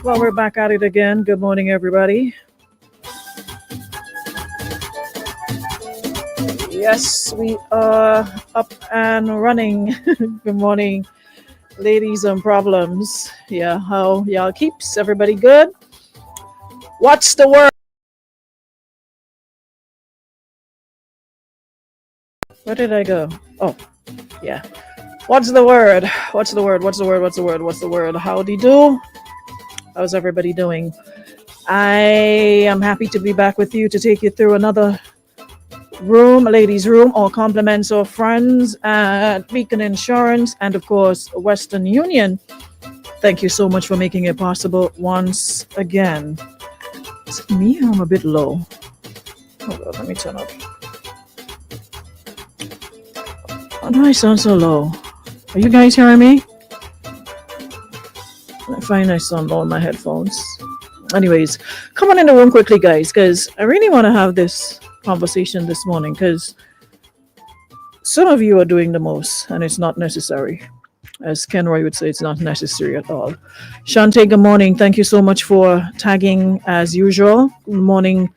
Well, we're back at it again. Good morning, everybody. Yes, we are up and running. Good morning, ladies and problems. Yeah, how y'all keeps? Everybody good? What's the word? Where did I go? Oh, yeah. What's the word? What's the word? What's the word? What's the word? What's the word? Howdy do? How's everybody doing? I am happy to be back with you to take you through another room, ladies' room, all compliments of friends at Beacon Insurance and, of course, Western Union. Thank you so much for making it possible once again. Is it me? I'm a bit low. Hold on, let me turn up. Why do I sound so low? Are you guys hearing me? I find I sound low in my headphones. Anyways, come on in the room quickly, guys, because I really want to have this conversation this morning because some of you are doing the most and it's not necessary. As Ken Roy would say, it's not necessary at all. Shante, good morning. Thank you so much for tagging as usual. Good morning,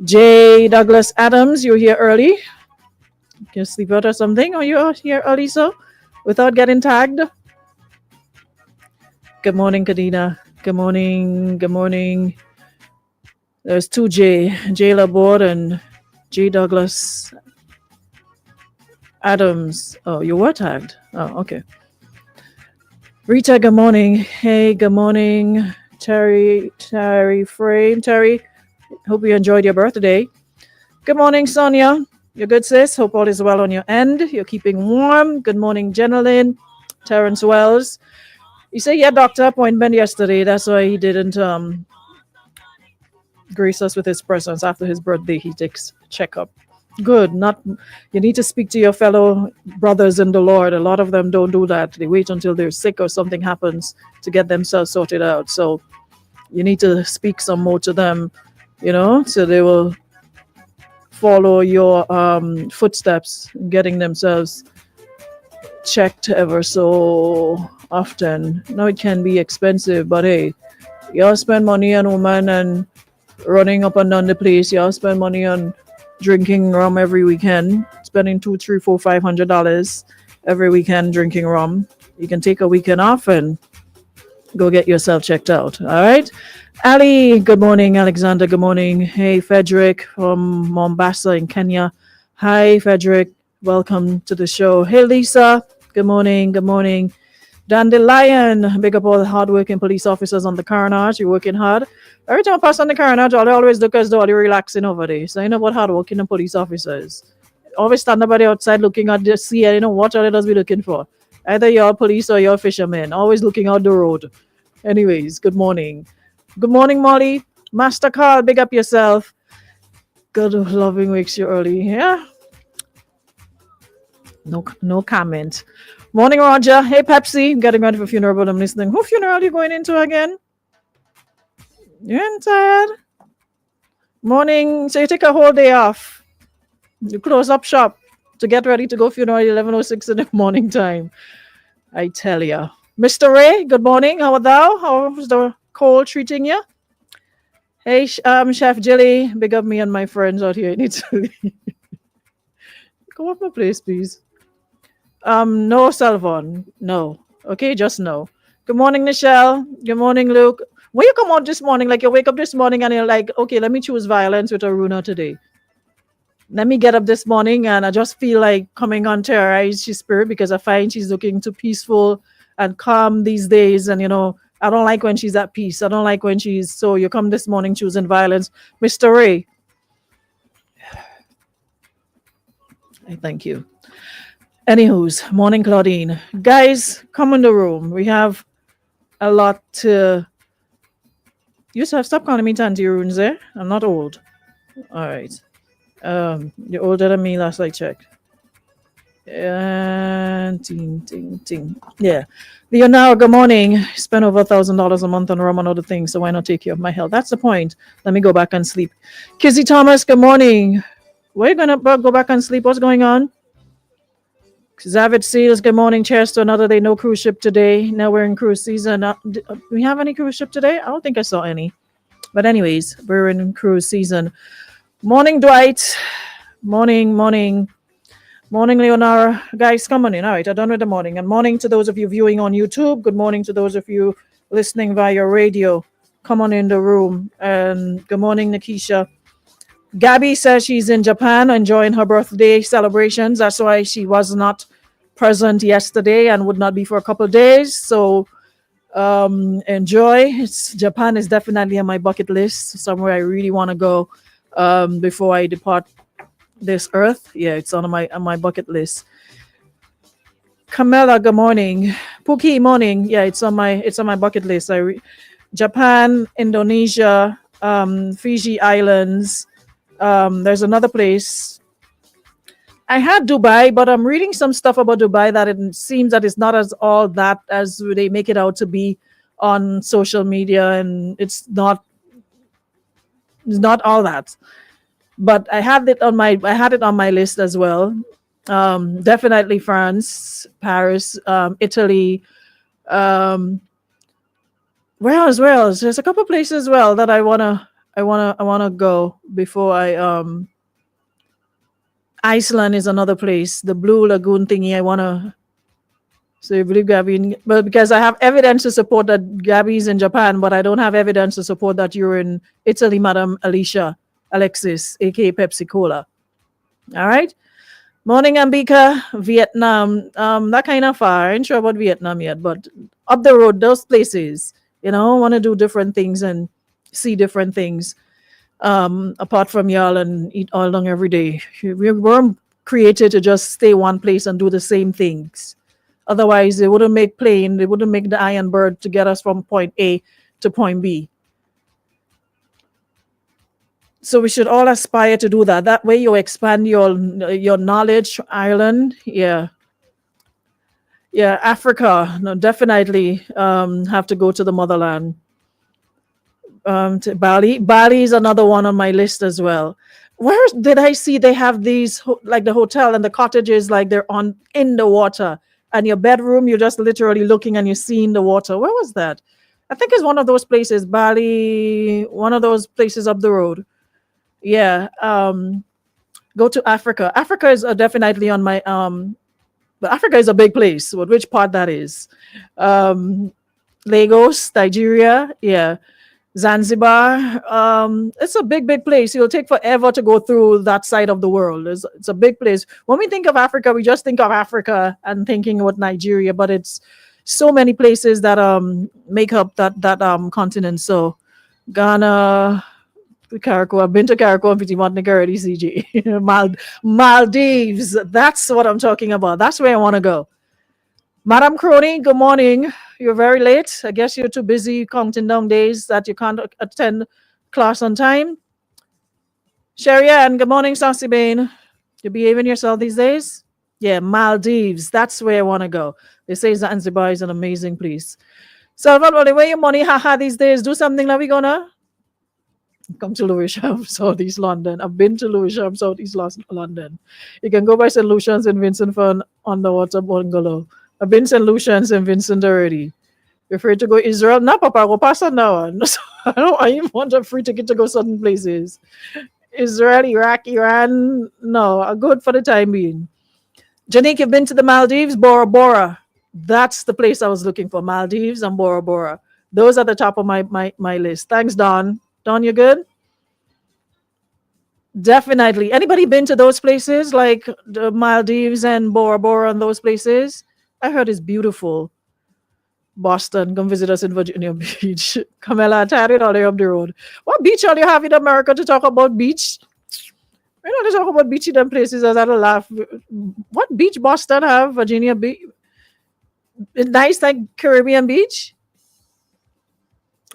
J. Douglas Adams. You're here early. You sleep out or something? Or you're here early, so without getting tagged? Good morning, Kadina. Good morning. Good morning. There's two J Laborde and J. Douglas Adams. Oh, you were tagged. Oh, okay. Rita, good morning. Hey, good morning. Terry Frame. Terry, hope you enjoyed your birthday. Good morning, Sonia. You're good, sis. Hope all is well on your end. You're keeping warm. Good morning, Jenilyn. Terrence Wells. You say you had doctor appointment yesterday. That's why he didn't grace us with his presence. After his birthday, he takes checkup. Good. Not you need to speak to your fellow brothers in the Lord. A lot of them don't do that. They wait until they're sick or something happens to get themselves sorted out. So you need to speak some more to them, so they will follow your footsteps, getting themselves checked ever so often. Now it can be expensive, but hey, y'all spend money on women and running up and down the place. Y'all spend money on drinking rum every weekend, spending $200, $300, $400, $500 every weekend drinking rum. You can take a weekend off and go get yourself checked out. All right. Ali, good morning. Alexander, good morning. Hey, Frederick from Mombasa in Kenya. Hi, Frederick. Welcome to the show. Hey, Lisa. Good morning. Good morning. Dandelion, big up all the hardworking police officers on the carnage. You're working hard. Every time I pass on the carnage, I always look as though they're relaxing over there. So I know what hardworking the police officers. Always stand up outside looking at the sea. I know what all does be looking for. Either you're police or you're fishermen. Always looking out the road. Anyways, good morning. Good morning, Molly. Master Carl, big up yourself. Good loving wakes you early. Yeah. No comment. Morning, Roger. Hey, Pepsi. Getting ready for funeral, but I'm listening. Who funeral are you going into again? You ain't tired? Morning. So you take a whole day off. You close up shop to get ready to go funeral at 11:06 in the morning time. I tell ya. Mr. Ray, good morning. How are thou? How's the cold treating you? Hey, Chef Jilly. Big up me and my friends out here in Italy. Come off my place, please. No cell phone. No. Okay, just no. Good morning, Nichelle. Good morning, Luke. When you come out this morning, like you wake up this morning and you're like, okay, let me choose violence with Aruna today. Let me get up this morning and I just feel like coming on terrorize his spirit because I find she's looking too peaceful and calm these days. And, I don't like when she's at peace. I don't like when so you come this morning choosing violence. Mr. Ray. I thank you. Anywho's, morning, Claudine. Guys, come in the room. We have a lot to... You have stop calling me Tanti Runes there. I'm not old. All right. You're older than me last I checked. And ting. Yeah. Leonardo, good morning. Spend over $1,000 a month on rum and other things, so why not take care of my health? That's the point. Let me go back and sleep. Kizzy Thomas, good morning. Where are you going to go back and sleep? What's going on? Zavid Seals, good morning. Cheers to another day. No cruise ship today. Now we're in cruise season. Do we have any cruise ship today? I don't think I saw any. But anyways, we're in cruise season. Morning, Dwight. Morning, morning. Morning, Leonara. Guys, come on in. All right, I'm done with the morning. And morning to those of you viewing on YouTube. Good morning to those of you listening via radio. Come on in the room. And good morning, Nikisha. Gabby says she's in Japan enjoying her birthday celebrations. That's why she was not present yesterday and would not be for a couple of days. So enjoy. Japan is definitely on my bucket list, somewhere I really want to go before I depart this earth. Yeah, it's on my bucket list. Camilla, good morning. Pookie, morning. Yeah, it's on my bucket list. Japan, Indonesia, Fiji Islands. There's another place. I had Dubai, but I'm reading some stuff about Dubai that it seems that it's not as all that as they make it out to be on social media, and it's not all that. But I had it on my list as well. Definitely France, Paris, Italy. Where else? There's a couple places as well that I wanna go before I Iceland is another place. The Blue Lagoon thingy. I wanna. So you believe Gabby? But because I have evidence to support that Gabby's in Japan, but I don't have evidence to support that you're in Italy, Madam Alicia Alexis, aka Pepsi Cola. All right. Morning, Ambika, Vietnam. That kind of far. I ain't sure about Vietnam yet, but up the road, those places. Want to do different things and see different things. Apart from y'all and eat all along every day. We weren't created to just stay one place and do the same things. Otherwise, they wouldn't make the Iron Bird to get us from point A to point B. So we should all aspire to do that. That way you expand your knowledge. Ireland, yeah. Africa, no, definitely have to go to the motherland. To Bali. Bali is another one on my list as well. Where did I see they have these like the hotel and the cottages, like they're in the water, and your bedroom you're just literally looking and you're seeing the water. Where was that? I think it's one of those places, Bali, one of those places up the road. Yeah. Go to Africa. Africa is definitely on my but Africa is a big place. But which part that is? Lagos, Nigeria, yeah. Zanzibar. It's a big place. It'll take forever to go through that side of the world. It's a big place. When we think of Africa, we just think of Africa and thinking about Nigeria, but it's so many places that make up that continent. So Ghana, Carriacou. I've been to Carriacou and Petit Martinique already, CG. Maldives. That's what I'm talking about. That's where I want to go. Madam Crony, good morning. You're very late. I guess you're too busy counting down days that you can't attend class on time. Sherry Ann, good morning, Saucy Bane. You behaving yourself these days? Yeah, Maldives. That's where I want to go. They say Zanzibar is an amazing place. Salvador, where your money haha these days? Do something that we gonna come to Lewisham, Southeast London. I've been to Lewisham, Southeast London. You can go by St. Lucian's in Vincent for an underwater bungalow. I've been St. Lucian's in Vincent already. You're free to go Israel? No, Papa, go pass on that one. I even want a free ticket to go certain places. Israel, Iraq, Iran, no, I'm good for the time being. Janique, you've been to the Maldives? Bora Bora. That's the place I was looking for. Maldives and Bora Bora. Those are the top of my list. Thanks, Don. Don, you good? Definitely. Anybody been to those places like the Maldives and Bora Bora and those places? I heard it's beautiful. Boston, come visit us in Virginia Beach. Camilla, tired all the way up the road. What beach all you have in America to talk about beach? We don't talk about beach in them places as I don't laugh. What beach Boston have? Virginia Beach? Nice like Caribbean beach?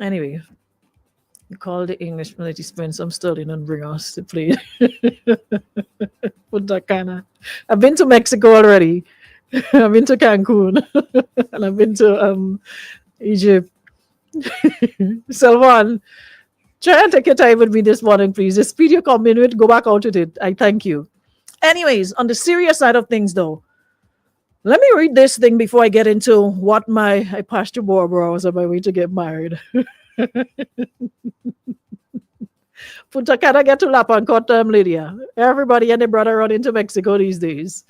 Anyway. Call the English military spend some sterling and bring us to play. Punta Cana. I've been to Mexico already. I've been to Cancun. And I've been to Egypt. Selvan, try and take your time with me this morning, please. The speed you're coming with, go back out with it. I thank you. Anyways, on the serious side of things, though, Let me read this thing before I get into what my Pastor Barbara was on my way to get married. Punta Cana get to Lapan Lydia. Everybody and their brother run into Mexico these days.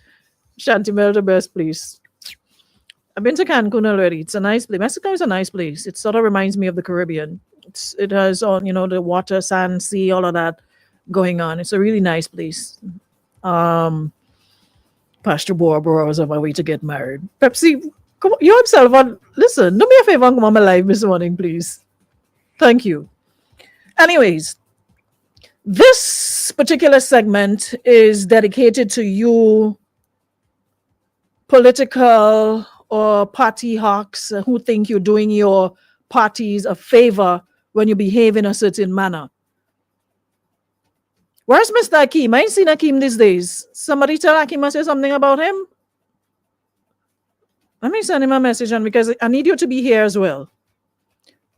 Chantimel the best place. I've been to Cancun already. It's a nice place. Mexico is a nice place. It sort of reminds me of the Caribbean. It has all, the water, sand, sea, all of that going on. It's a really nice place. Um, Pastor Barbara was on my way to get married. Pepsi, come on, you yourself on. Listen, do me a favor and come on my live this morning, please. Thank you. Anyways, this particular segment is dedicated to you political or party hawks who think you're doing your parties a favor when you behave in a certain manner. Where's Mr. Akeem? I ain't seen Akeem these days. Somebody tell Akeem I say something about him. Let me send him a message on because I need you to be here as well.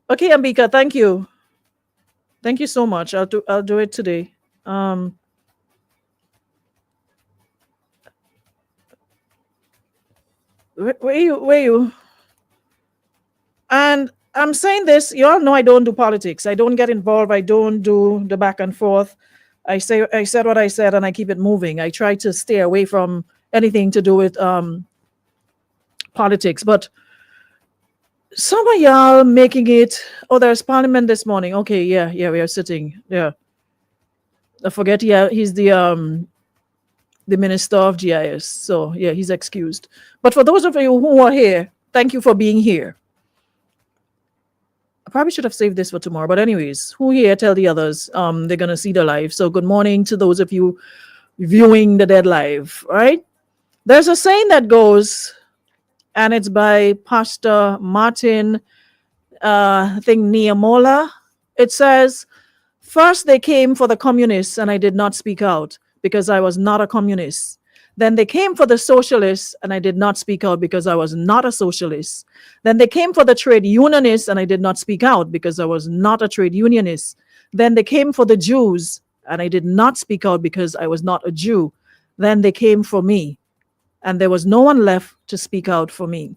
Okay, Ambika, thank you. Thank you so much. I'll do it today. Where you? And I'm saying this, you all know I don't do politics. I don't get involved. I don't do the back and forth. I said what I said and I keep it moving. I try to stay away from anything to do with politics. But some of y'all making it, there's parliament this morning. Okay, yeah, we are sitting. Yeah. I forget, he's the Minister of GIS. So yeah, he's excused. But for those of you who are here, thank you for being here. I probably should have saved this for tomorrow. But anyways, who here tell the others they're gonna see the live. So good morning to those of you viewing the dead live, right? There's a saying that goes, and it's by Pastor Martin I think Niamola. It says, first they came for the communists and I did not speak out because I was not a communist. Then they came for the socialists and I did not speak out because I was not a socialist. Then they came for the trade unionists and I did not speak out because I was not a trade unionist. Then they came for the Jews and I did not speak out because I was not a Jew. Then they came for me and there was no one left to speak out for me.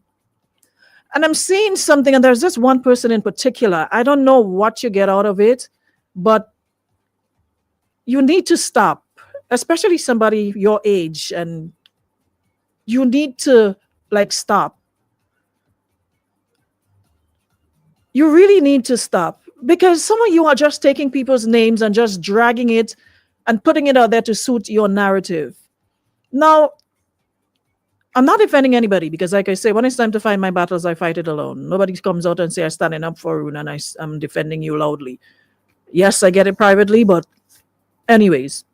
And I'm seeing something, and there's just one person in particular. I don't know what you get out of it, but you need to stop, especially somebody your age, and you need to stop. You really need to stop because some of you are just taking people's names and just dragging it and putting it out there to suit your narrative. Now, I'm not defending anybody because, like I say, when it's time to fight my battles, I fight it alone. Nobody comes out and say I'm standing up for Arun and I'm defending you loudly. Yes, I get it privately, but anyways.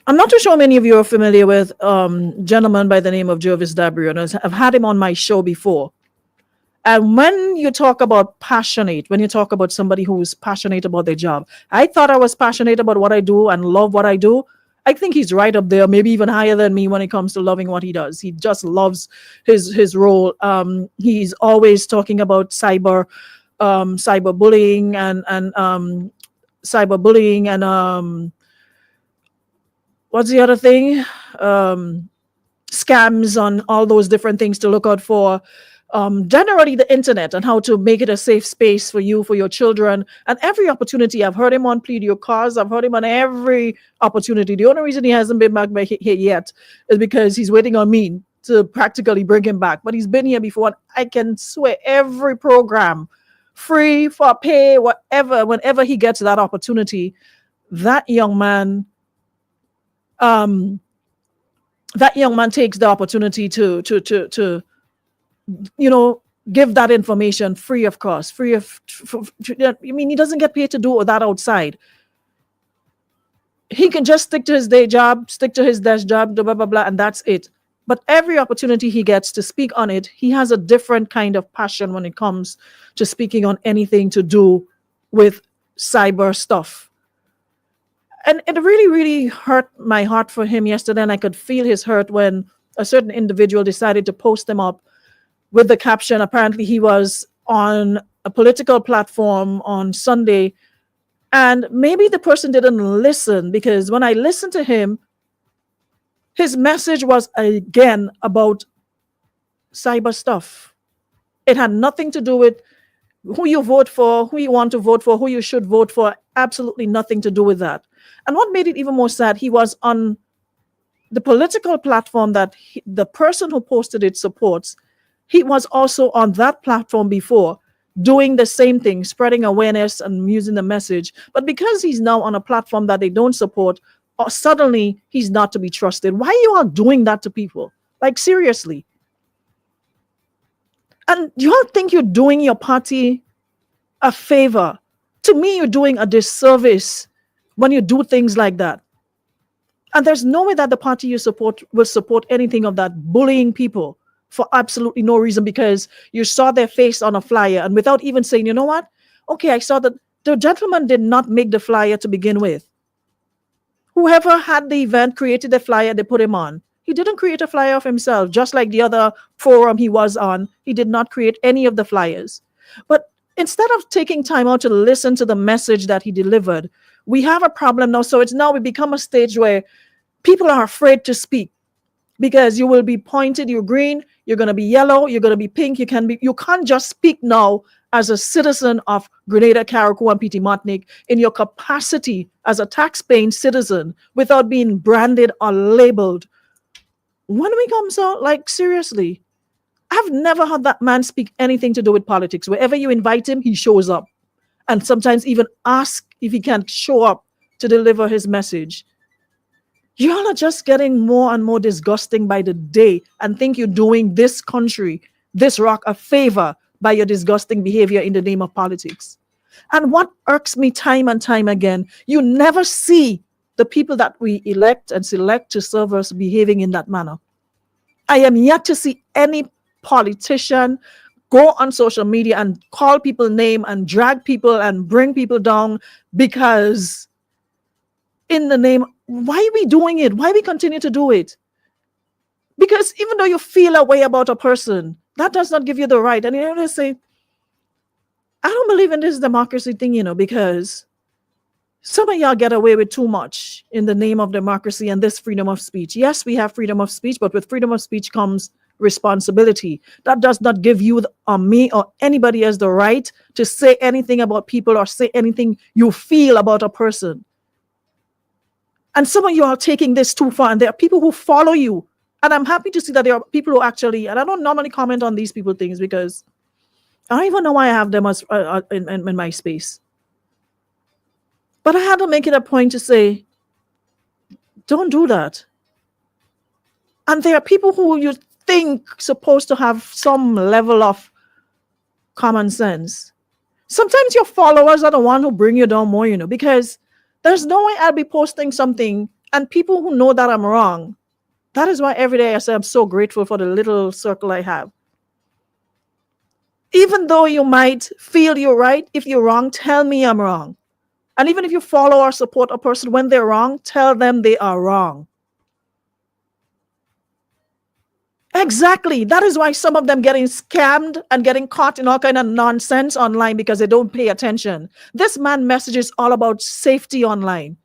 I'm not too sure many of you are familiar with a gentleman by the name of Jervis Dabrion. I've had him on my show before. And when you talk about passionate, when you talk about somebody who is passionate about their job, I thought I was passionate about what I do and love what I do. I think he's right up there, maybe even higher than me when it comes to loving what he does. He just loves his role. He's always talking about cyberbullying and what's the other thing? Scams on all those different things to look out for. Generally the internet and how to make it a safe space for you, for your children, and every opportunity. I've heard him on Plead Your Cause. I've heard him on every opportunity. The only reason he hasn't been back here yet is because he's waiting on me to practically bring him back. But he's been here before, and I can swear every program, free, for pay, whatever, whenever he gets that opportunity, that young man takes the opportunity to give that information free of cost, he doesn't get paid to do that outside. He can just stick to his day job, stick to his desk job, blah, blah, blah, and that's it. But every opportunity he gets to speak on it, he has a different kind of passion when it comes to speaking on anything to do with cyber stuff. And it really, really hurt my heart for him yesterday, and I could feel his hurt when a certain individual decided to post him up with the caption, apparently he was on a political platform on Sunday, and maybe the person didn't listen, because when I listened to him, His message was again about cyber stuff. It had nothing to do with who you vote for, who you want to vote for, who you should vote for. Absolutely nothing to do with that. And what made it even more sad, he was on the political platform that the person who posted it supports. He was also on that platform before doing the same thing, spreading awareness and using the message. But because he's now on a platform that they don't support, suddenly he's not to be trusted. Why are you all doing that to people? Like, seriously. And you all think you're doing your party a favor. To me, you're doing a disservice when you do things like that. And there's no way that the party you support will support anything of that, bullying people for absolutely no reason, because you saw their face on a flyer and without even saying, you know what? Okay, I saw that the gentleman did not make the flyer to begin with. Whoever had the event created the flyer, they put him on. He didn't create a flyer of himself, just like the other forum he was on. He did not create any of the flyers. But instead of taking time out to listen to the message that he delivered, we have a problem now. So it's now we become a stage where people are afraid to speak because you will be pointed, you're green, you're going to be yellow, you're going to be pink. You can't just speak now as a citizen of Grenada, Carriacou, and PT Martinique in your capacity as a tax-paying citizen without being branded or labeled. When we come so, like, seriously, I've never had that man speak anything to do with politics. Wherever you invite him, he shows up. And sometimes even ask if he can show up to deliver his message. You all are just getting more and more disgusting by the day and think you're doing this country, this rock, a favor by your disgusting behavior in the name of politics. And what irks me time and time again, you never see the people that we elect and select to serve us behaving in that manner. I am yet to see any politician go on social media and call people name and drag people and bring people down because in the name, why are we doing it? Why we continue to do it? Because even though you feel a way about a person, that does not give you the right. And you know, they say, I don't believe in this democracy thing, because some of y'all get away with too much in the name of democracy and this freedom of speech. Yes, we have freedom of speech, but with freedom of speech comes responsibility. That does not give you or me or anybody else the right to say anything about people or say anything you feel about a person. And some of you are taking this too far, and there are people who follow you. And I'm happy to see that there are people who actually, and I don't normally comment on these people things because I don't even know why I have them as in my space. But I had to make it a point to say, don't do that. And there are people who you think supposed to have some level of common sense. Sometimes your followers are the one who bring you down more, because there's no way I'll be posting something and people who know that I'm wrong. That is why every day I say I'm so grateful for the little circle I have. Even though you might feel you're right, if you're wrong, tell me I'm wrong. And even if you follow or support a person when they're wrong, tell them they are wrong. Exactly. That is why some of them getting scammed and getting caught in all kind of nonsense online because they don't pay attention. This man messages all about safety online.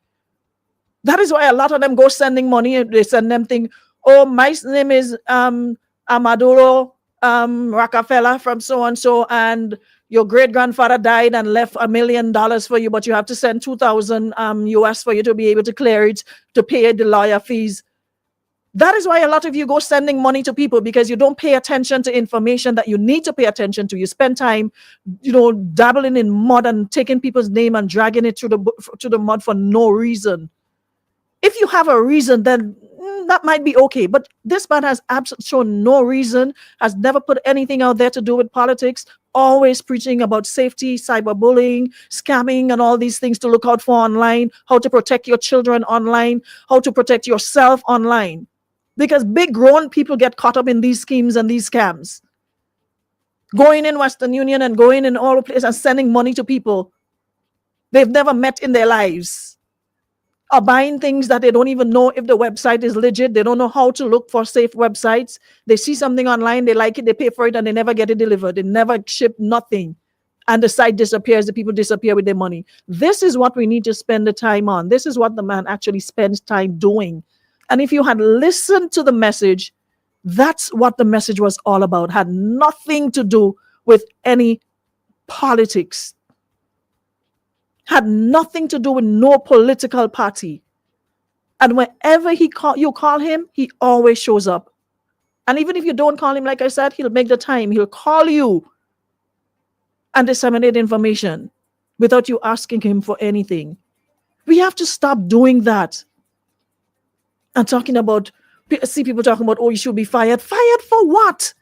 That is why a lot of them go sending money. They send them thing. Oh, my name is Amaduro Rockefeller from so and so, and your great grandfather died and left $1 million for you, but you have to send 2,000 US for you to be able to clear it, to pay the lawyer fees. That is why a lot of you go sending money to people, because you don't pay attention to information that you need to pay attention to. You spend time, dabbling in mud and taking people's name and dragging it through the mud for no reason. If you have a reason, then that might be okay. But this man has absolutely shown no reason, has never put anything out there to do with politics, always preaching about safety, cyberbullying, scamming, and all these things to look out for online, how to protect your children online, how to protect yourself online. Because big grown people get caught up in these schemes and these scams. Going in Western Union and going in all places and sending money to people they've never met in their lives. Or buying things that they don't even know if the website is legit. They don't know how to look for safe websites. They see something online, they like it, they pay for it, and they never get it delivered. They never ship nothing. And the site disappears, the people disappear with their money. This is what we need to spend the time on. This is what the man actually spends time doing. And if you had listened to the message, that's what the message was all about. Had nothing to do with any politics. Had nothing to do with no political party. And whenever you call him, he always shows up. And even if you don't call him, like I said, he'll make the time. He'll call you and disseminate information without you asking him for anything. We have to stop doing that. And talking about, see people talking about, oh, you should be fired. Fired for what?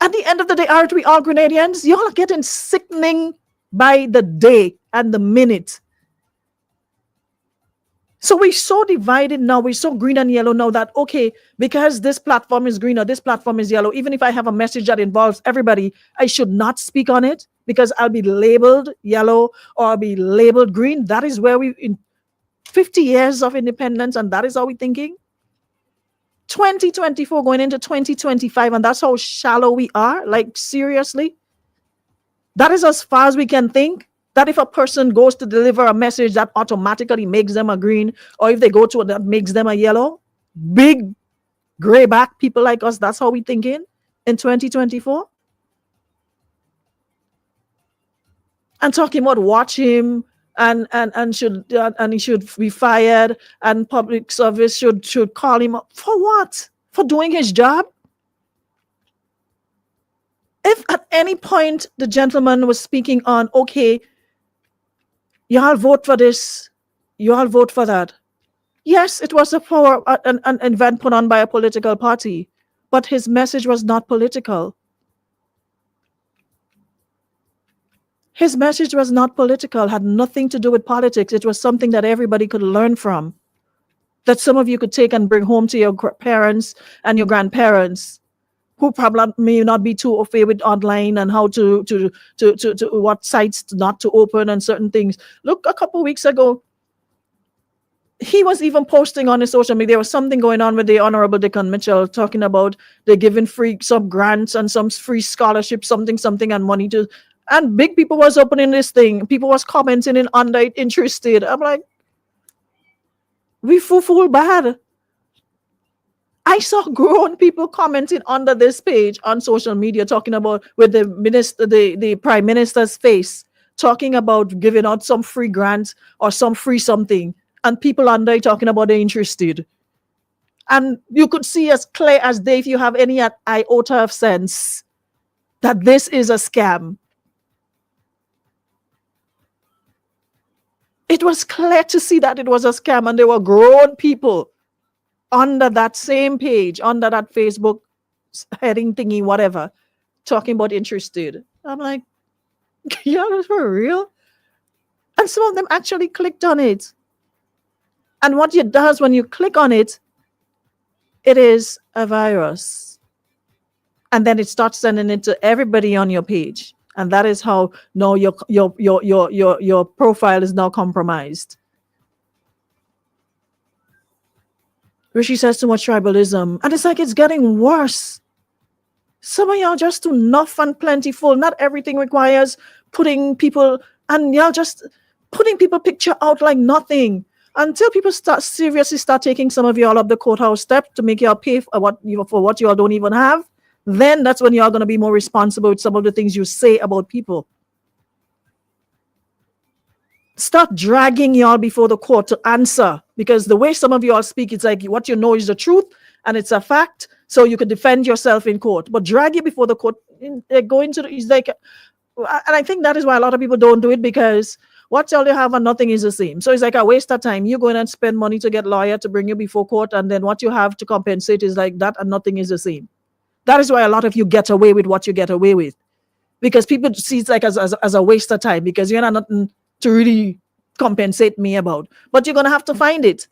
At the end of the day, aren't we all Grenadians? Y'all are getting sickening by the day and the minute. So we're so divided now. We're so green and yellow now that, okay, because this platform is green or this platform is yellow, even if I have a message that involves everybody, I should not speak on it because I'll be labeled yellow or I'll be labeled green. That is where we, in 50 years of independence, and that is how we're thinking. 2024 going into 2025, and that's how shallow we are. Like, seriously? That is as far as we can think. That if a person goes to deliver a message, that automatically makes them a green, or if they go to it, that makes them a yellow. Big gray back people like us, that's how we thinking in 2024. And talking about watch him and he should be fired, and public service should call him up. For what? For doing his job? If at any point the gentleman was speaking on, okay, y'all vote for this, y'all vote for that. Yes, it was an event put on by a political party, but his message was not political. His message was not political, had nothing to do with politics. It was something that everybody could learn from, that some of you could take and bring home to your parents and your grandparents, who probably may not be too au fait with online and how to what sites not to open and certain things. Look, a couple of weeks ago, he was even posting on his social media. There was something going on with the Honorable Dickon Mitchell, talking about they're giving free some grants and some free scholarships, something, and money to. And big people was opening this thing. People was commenting in under it, interested. I'm like, we fool bad. I saw grown people commenting under this page on social media, talking about with the minister, the prime minister's face, talking about giving out some free grants or some free something, and people under it talking about they're interested. And you could see as clear as day, if you have any iota of sense, that this is a scam. It was clear to see that it was a scam, and there were grown people under that same page, under that Facebook heading thingy, whatever, talking about interested. I'm like, yeah, that's for real. And some of them actually clicked on it. And what it does when you click on it, it is a virus. And then it starts sending it to everybody on your page. And that is how now your profile is now compromised. Rishi says too much tribalism. And it's like it's getting worse. Some of y'all just too enough and plentiful. Not everything requires putting people, and y'all just putting people picture out like nothing. Until people seriously start taking some of y'all up the courthouse step to make y'all pay for what y'all don't even have, then that's when y'all going to be more responsible with some of the things you say about people. Start dragging y'all before the court to answer, because the way some of y'all speak, it's like what you know is the truth and it's a fact, so you can defend yourself in court. But drag you before the court, it's like, and I think that is why a lot of people don't do it, because what y'all you have and nothing is the same. So it's like a waste of time. You go in and spend money to get a lawyer to bring you before court, and then what you have to compensate is like that, and nothing is the same. That is why a lot of you get away with what you get away with, because people see it like as a waste of time, because you're not nothing to really compensate me about. But you're going to have to find it.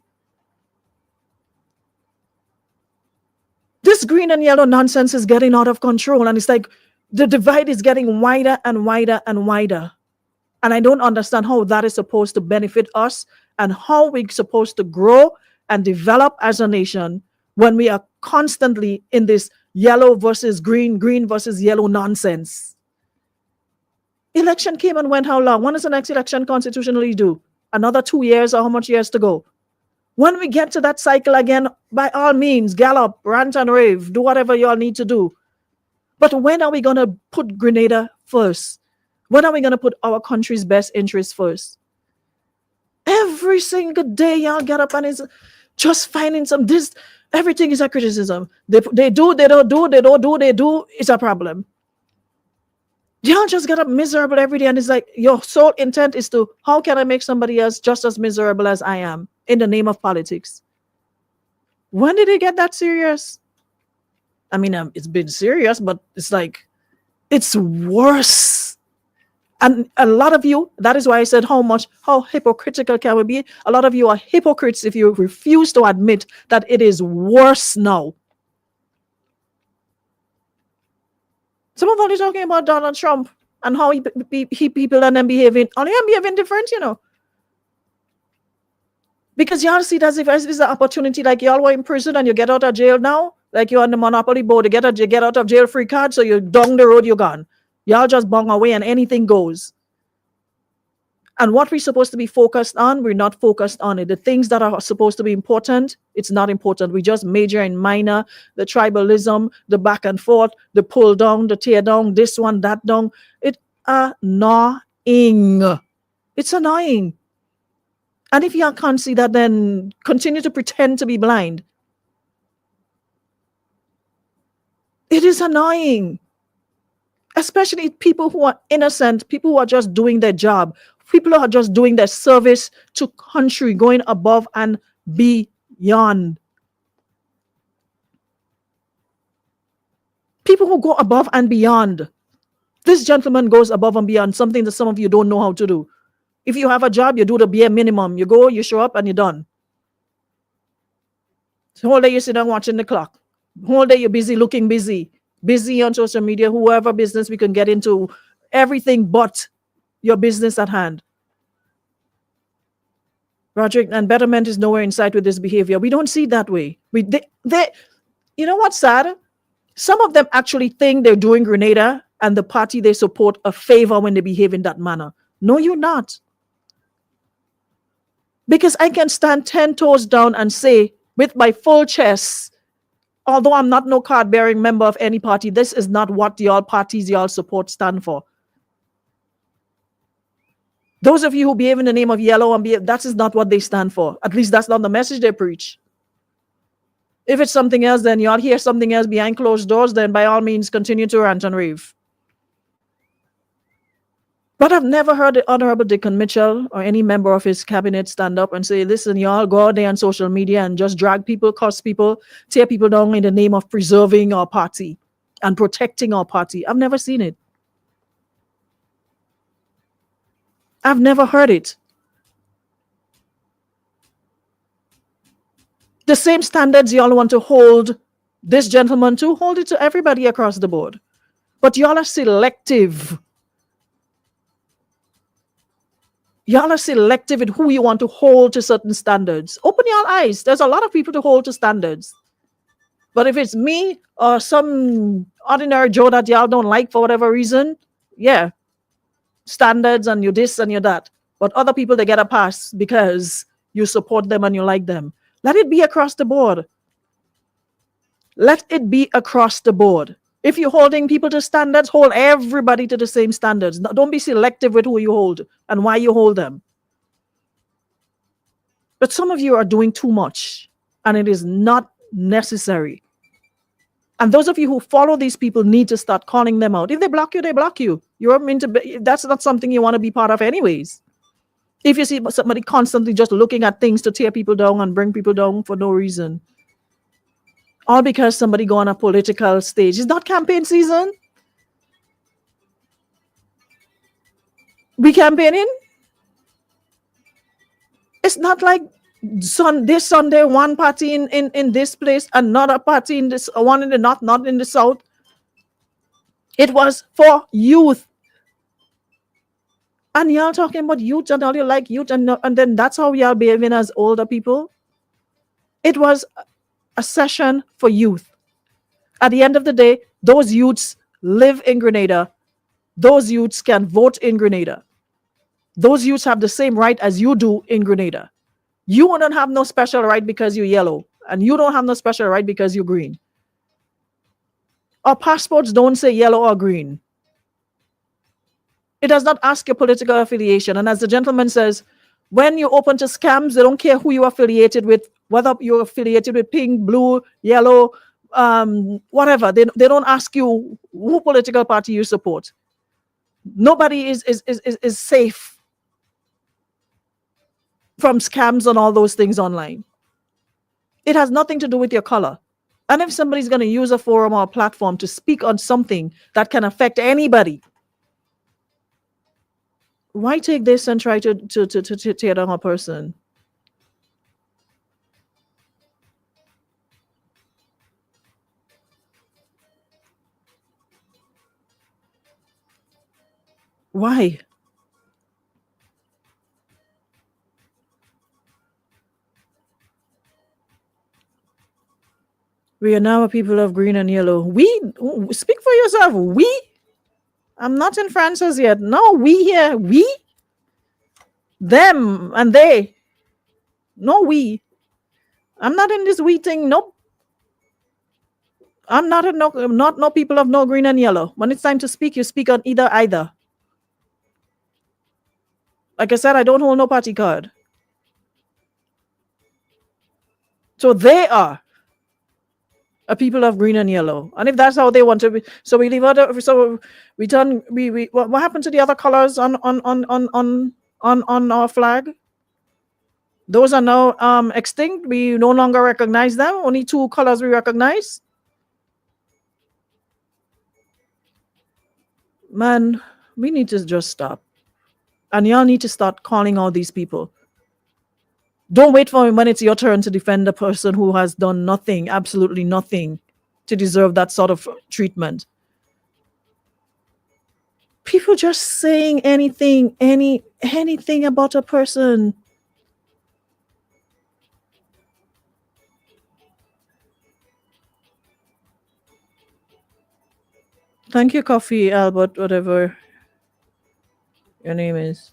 This green and yellow nonsense is getting out of control, and it's like the divide is getting wider and wider and wider. And I don't understand how that is supposed to benefit us and how we're supposed to grow and develop as a nation when we are constantly in this yellow versus green, green versus yellow nonsense. Election came and went how long? When does the next election constitutionally do? Another 2 years or how much years to go? When we get to that cycle again, by all means, gallop, rant and rave, do whatever y'all need to do. But when are we going to put Grenada first? When are we going to put our country's best interests first? Every single day, y'all get up and it's just finding some this. Everything is a criticism. They do, they don't do, they don't do, they do. It's a problem. Y'all just get up miserable every day, and it's like your sole intent is to how can I make somebody else just as miserable as I am in the name of politics? When did it get that serious? I mean, it's been serious, but it's like it's worse. And a lot of you, that is why I said how hypocritical can we be? A lot of you are hypocrites if you refuse to admit that it is worse now. Some of us are talking about Donald Trump and how he people and them behaving. Only I'm behaving different, you know. Because y'all see it as if this is an opportunity, like y'all were in prison and you get out of jail now, like you're on the Monopoly board, you get out of jail free card, so you're down the road, you're gone. Y'all just bung away and anything goes. And what we're supposed to be focused on, we're not focused on it. The things that are supposed to be important, it's not important. We just major in minor, the tribalism, the back and forth, the pull down, the tear down, this one, that down. It's annoying. It's annoying. And if y'all can't see that, then continue to pretend to be blind. It is annoying. Especially people who are innocent, people who are just doing their job, people who are just doing their service to country, going above and beyond. People who go above and beyond. This gentleman goes above and beyond, something that some of you don't know how to do. If you have a job, you do the bare minimum. You go, you show up, and you're done. The whole day you sit down watching the clock. The whole day you're busy looking busy on social media, whoever business we can get into, everything but your business at hand. Roderick, and betterment is nowhere in sight with this behavior. We don't see it that way. You know what's sad? Some of them actually think they're doing Grenada and the party they support a favor when they behave in that manner. No, you're not. Because I can stand 10 toes down and say with my full chest, although I'm not no card-bearing member of any party, this is not what y'all parties y'all support stand for. Those of you who behave in the name of yellow and that is not what they stand for. At least that's not the message they preach. If it's something else, then y'all hear something else behind closed doors, then by all means continue to rant and rave. But I've never heard the Honorable Dickon Mitchell or any member of his cabinet stand up and say, listen, y'all go out there on social media and just drag people, curse people, tear people down in the name of preserving our party and protecting our party. I've never seen it. I've never heard it. The same standards y'all want to hold this gentleman to, hold it to everybody across the board. But y'all are selective. Y'all are selective in who you want to hold to certain standards. Open your eyes. There's a lot of people to hold to standards. But if it's me or some ordinary Joe that y'all don't like for whatever reason, yeah, standards and you this and you that. But other people, they get a pass because you support them and you like them. Let it be across the board. Let it be across the board. If you're holding people to standards, hold everybody to the same standards. Don't be selective with who you hold and why you hold them. But some of you are doing too much, and it is not necessary. And those of you who follow these people need to start calling them out. If they block you, they block you. That's not something you want to be part of anyways. If you see somebody constantly just looking at things to tear people down and bring people down for no reason, all because somebody go on a political stage. It's not campaign season. We campaigning. It's not like this Sunday, one party in this place, another party in this, one in the north, not in the south. It was for youth. And y'all talking about youth and all you like youth, and then that's how y'all behaving as older people. It was a session for youth. At the end of the day, those youths live in Grenada. Those youths can vote in Grenada. Those youths have the same right as you do in Grenada. You wouldn't have no special right because you're yellow, and you don't have no special right because you're green. Our passports don't say yellow or green. It does not ask your political affiliation. And as the gentleman says, when you're open to scams, they don't care who you're affiliated with, whether you're affiliated with pink, blue, yellow, whatever. They don't ask you who political party you support. Nobody is safe from scams and all those things online. It has nothing to do with your color. And if somebody's going to use a forum or a platform to speak on something that can affect anybody, why take this and try to tear down a person? Why? We are now a people of green and yellow. We? Speak for yourself. We? I'm not in France as yet. No, we here. We? Them and they. No, we. I'm not in this we thing. Nope. I'm not no people of no green and yellow. When it's time to speak, you speak on either. Like I said, I don't hold no party card. So they are a people of green and yellow. And if that's how they want to be, so we leave other, so we turn, we what happened to the other colors on our flag? Those are now extinct. We no longer recognize them. Only 2 colors we recognize. Man, we need to just stop. And y'all need to start calling out these people. Don't wait for when it's your turn to defend a person who has done nothing, absolutely nothing, to deserve that sort of treatment. People just saying anything about a person. Thank you, Coffee Albert, whatever your name is.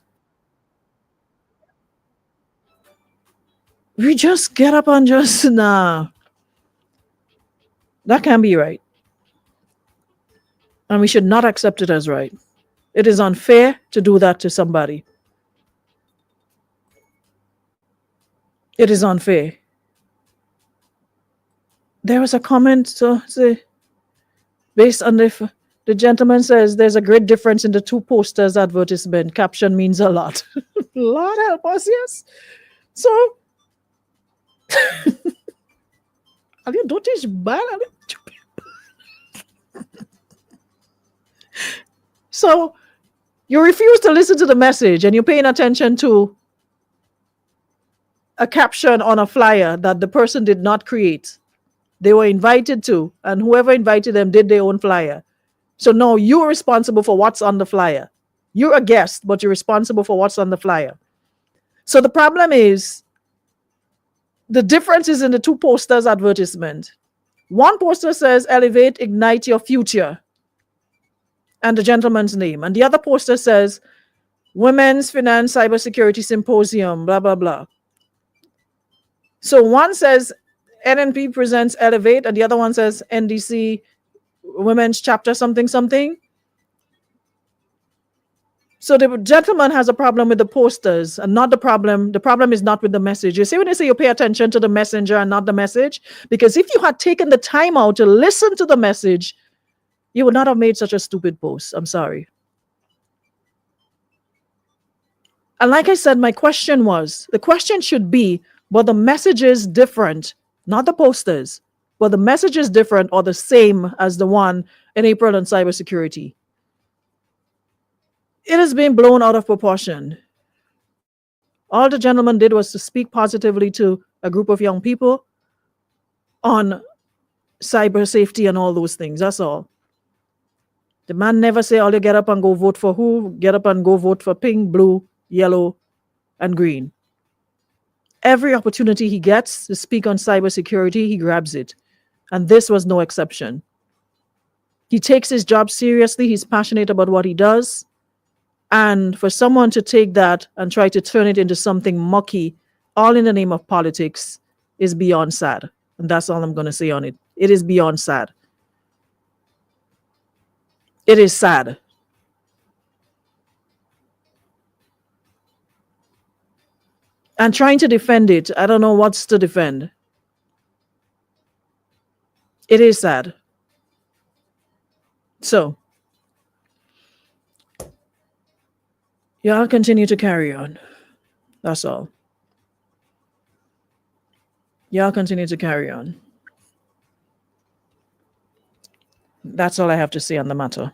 We just get up and just, nah. That can't be right. And we should not accept it as right. It is unfair to do that to somebody. It is unfair. There was a comment, so say, based on the gentleman says there's a great difference in the 2 posters advertisement. Caption means a lot. Lord help us, yes. So, you don't teach bad. So, you refuse to listen to the message and you're paying attention to a caption on a flyer that the person did not create. They were invited to, and whoever invited them did their own flyer. So now you're responsible for what's on the flyer. You're a guest, but you're responsible for what's on the flyer. So the problem is, the difference is in the 2 posters advertisement. One poster says, elevate, ignite your future, and the gentleman's name. And the other poster says, Women's Finance Cybersecurity Symposium, blah, blah, blah. So one says, NNP presents Elevate, and the other one says NDC Women's Chapter something something. So the gentleman has a problem with the posters and not the problem. The problem is not with the message. You see when they say you pay attention to the messenger and not the message? Because if you had taken the time out to listen to the message, you would not have made such a stupid post. I'm sorry. And like I said, the question should be, but the message is different, not the posters, but the message is different or the same as the one in April on cybersecurity. It has been blown out of proportion. All the gentleman did was to speak positively to a group of young people on cyber safety and all those things. That's all. The man never say, "Oh, you get up and go vote for who? Get up and go vote for pink, blue, yellow, and green." Every opportunity he gets to speak on cybersecurity, he grabs it. And this was no exception. He takes his job seriously. He's passionate about what he does. And for someone to take that and try to turn it into something mucky all in the name of politics, is beyond sad. And that's all I'm going to say on it. It is beyond sad. It is sad. And trying to defend it, I don't know what's to defend. It is sad. So, y'all continue to carry on. That's all. Y'all continue to carry on. That's all I have to say on the matter.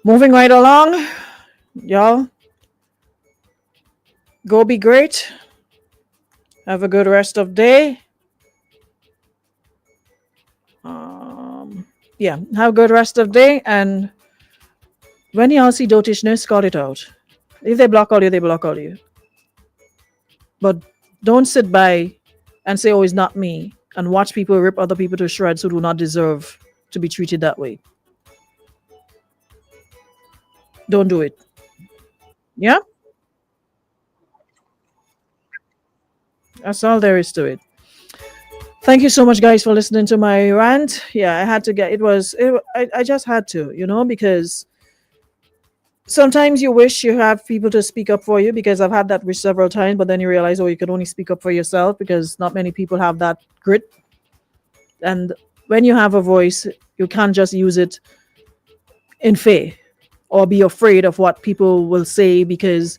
Moving right along, y'all. Go be great. Have a good rest of day. Yeah, have a good rest of day. And when y'all see dotishness, call it out. If they block all you, they block all you. But don't sit by and say, oh, it's not me, and watch people rip other people to shreds who do not deserve to be treated that way. Don't do it. Yeah? That's all there is to it. Thank you so much, guys, for listening to my rant. Yeah, I had to get I just had to, because sometimes you wish you have people to speak up for you, because I've had that wish several times, but then you realize, oh, you can only speak up for yourself because not many people have that grit. And when you have a voice, you can't just use it in fear or be afraid of what people will say, because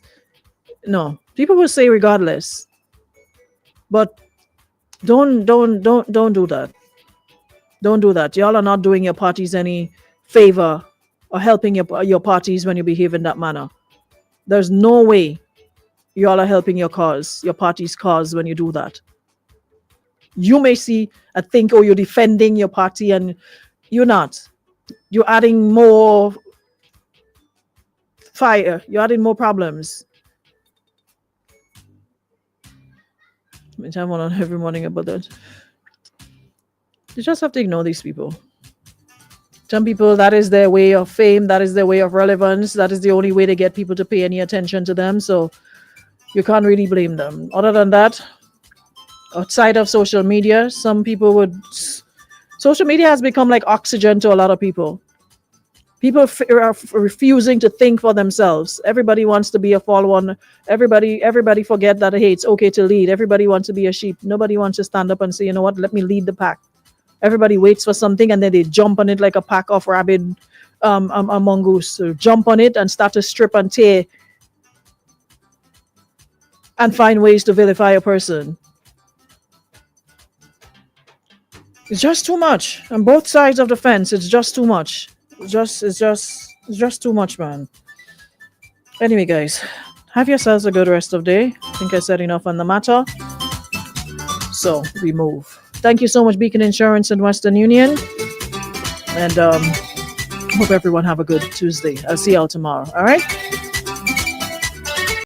no, people will say regardless. But don't do that. Don't do that. Y'all are not doing your parties any favor or helping your parties when you behave in that manner. There's no way y'all are helping your party's cause when you do that. You may see and think, oh, you're defending your party, and you're not. You're adding more fire. You're adding more problems. I have one on every morning about that. You just have to ignore these people. Some people, that is their way of fame, that is their way of relevance, that is the only way to get people to pay any attention to them. So you can't really blame them. Other than that, outside of social media, some people would. Social media has become like oxygen to a lot of people. People are refusing to think for themselves. Everybody wants to be a follower. Everybody forget that it's okay to lead. Everybody wants to be a sheep. Nobody wants to stand up and say, you know what, let me lead the pack. Everybody waits for something, and then they jump on it like a pack of rabid mongoose. So jump on it and start to strip and tear and find ways to vilify a person. It's just too much. On both sides of the fence, it's just too much. It's just too much, man. Anyway, guys, have yourselves a good rest of day. I think I said enough on the matter. So we move. Thank you so much, Beacon Insurance and Western Union. And hope everyone have a good Tuesday. I'll see y'all tomorrow. All right?